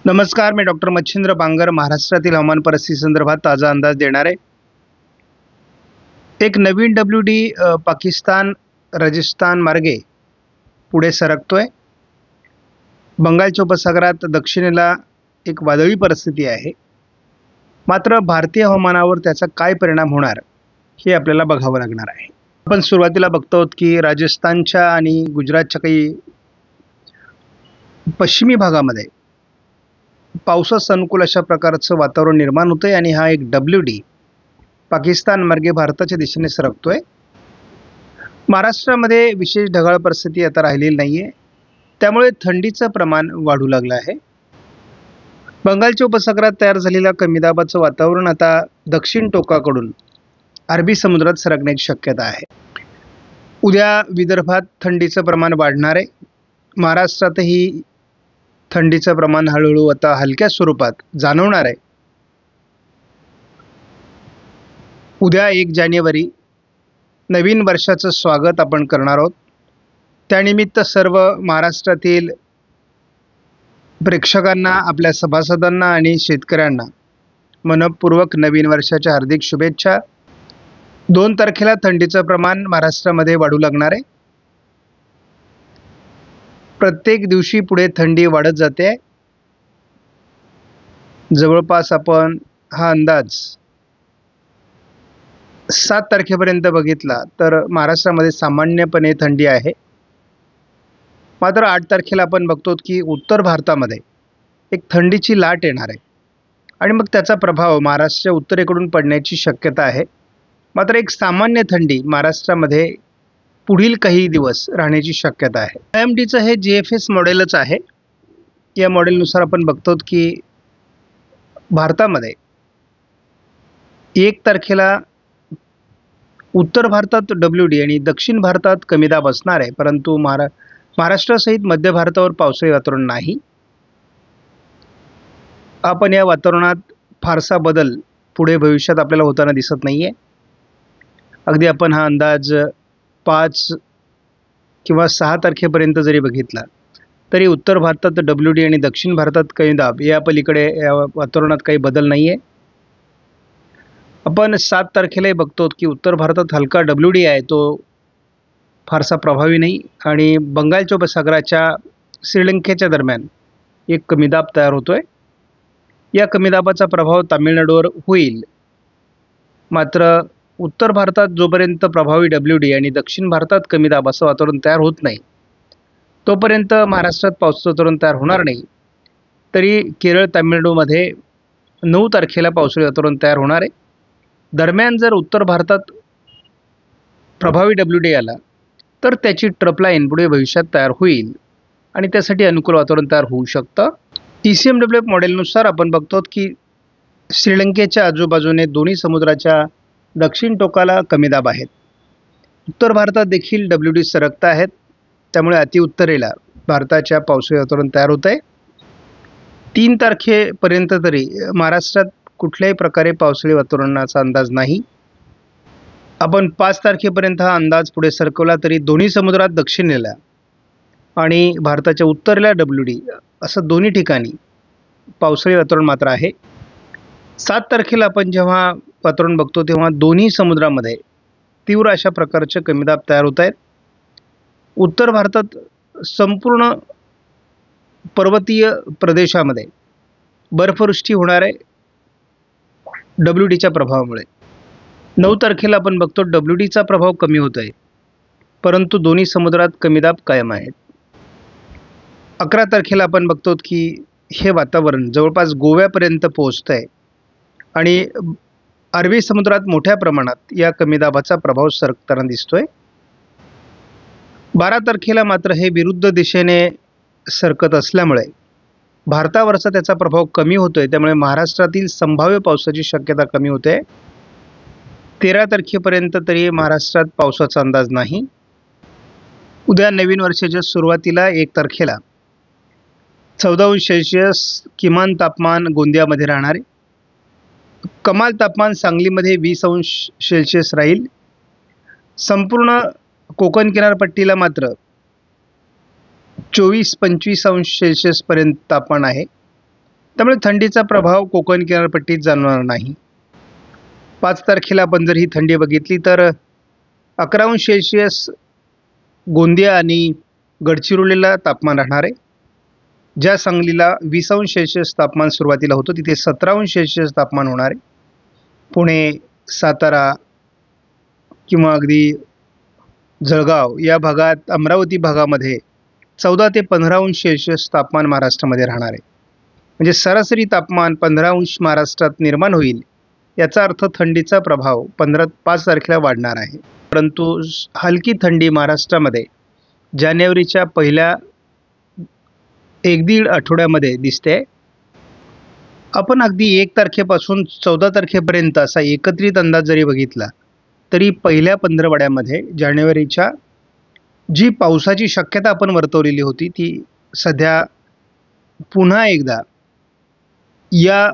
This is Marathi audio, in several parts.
नमस्कार, मी डॉक्टर मच्छिंद्र बांगर महाराष्ट्रातील हवामान परिस्थिती संदर्भात ताजा अंदाज देणार आहे। एक नवीन WD पाकिस्तान राजस्थान मार्गे पुढे सरकतोय। बंगालच्या उपसागरात दक्षिणेला एक वादळी परिस्थिती आहे। मात्र भारतीय हवामानावर त्याचा काय परिणाम होणार हे आपल्याला बघावं लागणार आहे। आपण सुरुवातीला बघतो की राजस्थानच्या आणि गुजरातच्या काही पश्चिमी भागामध्ये पावसास अनुकूल अशा प्रकारचं वातावरण निर्माण होतंय आणि हा एक WD पाकिस्तान मार्गे भारताच्या दिशेने सरकतोय। महाराष्ट्रामध्ये विशेष ढगाळ परिस्थिती आता राहिलेली नाहीये, त्यामुळे थंडीचं प्रमाण वाढू लागलं आहे। बंगालच्या उपसागरात तयार झालेल्या कमी दाबाचं वातावरण आता दक्षिण टोकाकडून अरबी समुद्रात सरकण्याची शक्यता आहे। उद्या विदर्भात थंडीचं प्रमाण वाढणार आहे। महाराष्ट्रातही थंडीचं प्रमाण हळूहळू आता हलक्या स्वरूपात जाणवणार आहे। उद्या 1 जानेवारी नवीन वर्षाचं स्वागत आपण करणार आहोत। त्यानिमित्त सर्व महाराष्ट्रातील प्रेक्षकांना, आपल्या सभासदांना आणि शेतकऱ्यांना मनपूर्वक नवीन वर्षाच्या हार्दिक शुभेच्छा। 2 तारखेला थंडीचं प्रमाण महाराष्ट्रामध्ये वाढू लागणार आहे। प्रत्येक दिवशी पुढे थंडी वाढत जाते। जवळपास आपण हा अंदाज 7 तारखेपर्यंत बघितला तर महाराष्ट्रामध्ये सामान्यपणे थंडी आहे। मात्र 8 तारखेला आपण बघतो की उत्तर भारतामध्ये एक थंडीची लाट येणार आहे आणि मग त्याचा प्रभाव महाराष्ट्राच्या उत्तरेकडून पडण्याची शक्यता आहे। मात्र एक सामान्य थंडी महाराष्ट्रामध्ये पुढील काही दिवस राहण्याची शक्यता आहे। IMDचं हे GFS मॉडेलच आहे। या मॉडेलनुसार आपण बघतो की भारतामध्ये 1 तारखेला उत्तर भारतात WD आणि दक्षिण भारतात कमी दाब असणार आहे, परंतु महाराष्ट्रासहित मध्य भारतावर पावसाळी वातावरण नाही। आपण या वातावरणात फारसा बदल पुढे भविष्यात आपल्याला होताना दिसत नाहीये। अगदी आपण हा अंदाज 5 किंवा 6 तारखेपर्यंत जरी बघितला तरी उत्तर भारतात WD आणि दक्षिण भारतात कमी दाब या पलीकडे या वातावरणात काही बदल नाहीये। आपण 7 तारखेलाही बघतो की उत्तर भारतात हलका WD आहे, तो फारसा प्रभावी नाही आणि बंगालच्या उपसागराच्या श्रीलंकेच्या दरम्यान एक कमी दाब तयार होतोय। या कमी दाबाचा प्रभाव तामिळनाडूवर होईल। मात्र उत्तर भारतात जोपर्यंत प्रभावी WD आणि दक्षिण भारतात कमी दाब असं वातावरण तयार होत नाही तोपर्यंत महाराष्ट्रात पावसाचं वातावरण तयार होणार नाही। तरी केरळ, तामिळनाडूमध्ये 9 तारखेला पावसाळी वातावरण तयार होणार आहे। दरम्यान जर उत्तर भारतात प्रभावी WD आला तर त्याची ट्रप लाईन पुढे भविष्यात तयार होईल आणि त्यासाठी अनुकूल वातावरण तयार होऊ शकतं। ECMWF मॉडेलनुसार आपण बघतो की श्रीलंकेच्या आजूबाजूने दोन्ही समुद्राच्या दक्षिण टोकाला कमी दाब आहेत। उत्तर भारतात देखील WD सरकत आहेत, त्यामुळे अतिउत्तरेला भारताच्या पावसाळी वातावरण तयार होत आहे। 3 तारखेपर्यंत तरी महाराष्ट्रात कुठल्याही प्रकारे पावसाळी वातावरणाचा अंदाज नाही। आपण 5 तारखेपर्यंत हा अंदाज पुढे सरकवला तरी दोन्ही समुद्रात दक्षिणेला आणि भारताच्या उत्तरेला WD असं दोन्ही ठिकाणी पावसाळी वातावरण मात्र आहे। 7 तारखेला आपण जेव्हा वातावरण बघतो तेव्हा दोन्ही समुद्रामध्ये तीव्र अशा प्रकारचे कमी दाब तयार होत आहेत। उत्तर भारतात संपूर्ण पर्वतीय प्रदेशामध्ये बर्फवृष्टी होणार आहे WDच्या प्रभावामुळे। 9 तारखेला आपण बघतो WDचा प्रभाव कमी होत आहे, परंतु दोन्ही समुद्रात कमी दाब कायम आहेत। 11 तारखेला आपण बघतो की हे वातावरण जवळपास गोव्यापर्यंत पोहोचत आहे आणि अरबी समुद्रात मोठ्या प्रमाणात या कमी दाबाचा प्रभाव सरकताना दिसतोय। 12 तारखेला मात्र हे विरुद्ध दिशेने सरकत असल्यामुळे भारतावरचा त्याचा प्रभाव कमी होतोय, त्यामुळे महाराष्ट्रातील संभाव्य पावसाची शक्यता कमी होते। 13 तारखेपर्यंत तरी महाराष्ट्रात पावसाचा अंदाज नाही। उद्या नवीन वर्षाच्या सुरुवातीला 1 तारखेला 14° किमान तापमान गोंदियामध्ये राहणार आहे। कमाल तापमान सांगलीमध्ये 20° राहील। संपूर्ण कोकण किनारपट्टीला मात्र 24-25 अंश सेल्सिअस पर्यंत तापमान आहे। त्यामुळे थंडीचा प्रभाव कोकण किनारपट्टीत जाणवणार नाही. 5 तारखेला आपण जर ही थंडी बघितली तर 11 अंश सेल्सिअस गोंदिया आणि गडचिरोलीला तापमान राहणार आहे. ज्या सांगलीला 20 अंश सेल्सिअस तापमान सुरुवातीला होतं तिथे 17 अंश सेल्सिअस तापमान होणार आहे. पुणे, सातारा किंवा अगदी जळगाव या भागात, अमरावती भागामध्ये 14 ते 15 अंश सेल्सिअस तापमान महाराष्ट्रामध्ये राहणार आहे. म्हणजे सरासरी तापमान 15 अंश महाराष्ट्रात निर्माण होईल. याचा अर्थ थंडीचा प्रभाव 5 तारखेला वाढणार आहे. परंतु हलकी थंडी महाराष्ट्रामध्ये जानेवारीच्या पहिल्या 1-1.5 आठवड्यामध्ये दिसते. आपण अगदी 1 तारखेपासून 14 तारखेपर्यंत असा एकत्रित अंदाज जरी बघितला तरी पहिल्या पंधरवड्यामध्ये जानेवारीच्या जी पावसाची शक्यता आपण वर्तवलेली होती ती सध्या पुन्हा एकदा या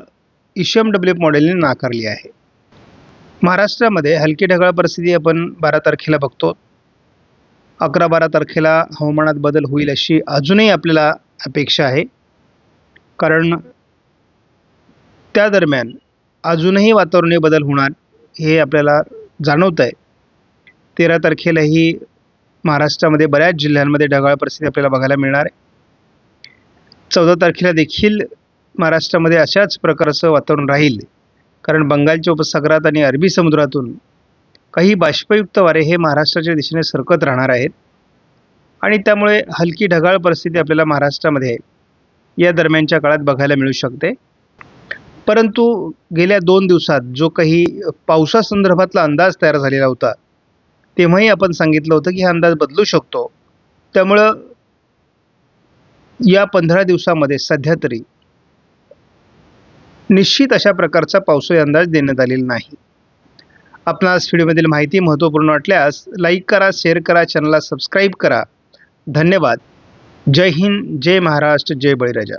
ISMWF मॉडेलने नाकारली आहे. महाराष्ट्रामध्ये हलकी ढगाळ परिस्थिती आपण 12 तारखेला बघतो. 11-12 तारखेला हवामानात बदल होईल अशी अजूनही आपल्याला अपेक्षा आहे. कारण त्या दरम्यान अजूनही वातावरणीय बदल होणार हे आपल्याला जाणवत आहे. 13 तारखेलाही महाराष्ट्रामध्ये बऱ्याच जिल्ह्यांमध्ये ढगाळ परिस्थिती आपल्याला बघायला मिळणार आहे. 14 तारखेला देखील महाराष्ट्रामध्ये अशाच प्रकारचं वातावरण राहील. कारण बंगालच्या उपसागरात आणि अरबी समुद्रातून काही बाष्पयुक्त वारे हे महाराष्ट्राच्या दिशेने सरकत राहणार आहेत आणि त्यामुळे हलकी ढगाळ परिस्थिती आपल्याला महाराष्ट्रामध्ये या दरम्यानच्या काळात बघायला मिळू शकते. परंतु गेल्या 2 दिवसात जो काही पावसासंदर्भातला अंदाज तयार झालेला होता तेव्हाही आपण सांगितलं होतं की हा अंदाज बदलू शकतो. त्यामुळं या 15 दिवसामध्ये सध्या तरी निश्चित अशा प्रकारचा पावसाळी अंदाज देण्यात आलेला नाही. आपणास व्हिडिओमधील माहिती महत्त्वपूर्ण वाटल्यास लाईक करा, शेअर करा, चॅनलला सबस्क्राईब करा. धन्यवाद. जय हिंद, जय महाराष्ट्र, जय बळीराजा.